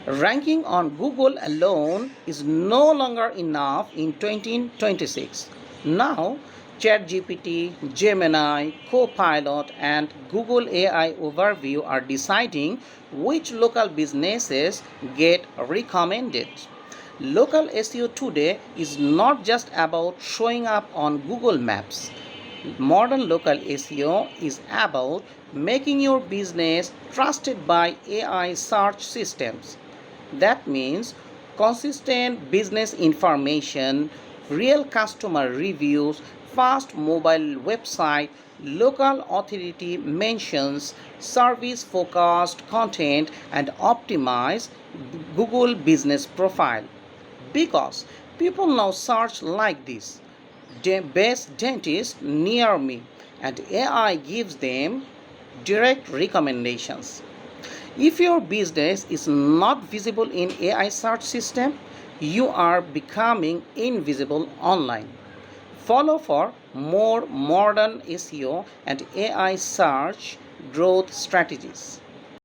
Ranking on Google alone is no longer enough in 2026. Now, ChatGPT, Gemini, Copilot, and Google AI Overview are deciding which local businesses get recommended. Local SEO today is not just about showing up on Google Maps. Modern local SEO is about making your business trusted by AI search systems. That means consistent business information, real customer reviews, fast mobile website, local authority mentions, service focused content, and optimize Google business profile. Because people now search like this: best dentist near me, and AI gives them direct recommendations. If your business is not visible in AI search system, you are becoming invisible online. Follow for more modern SEO and AI search growth strategies.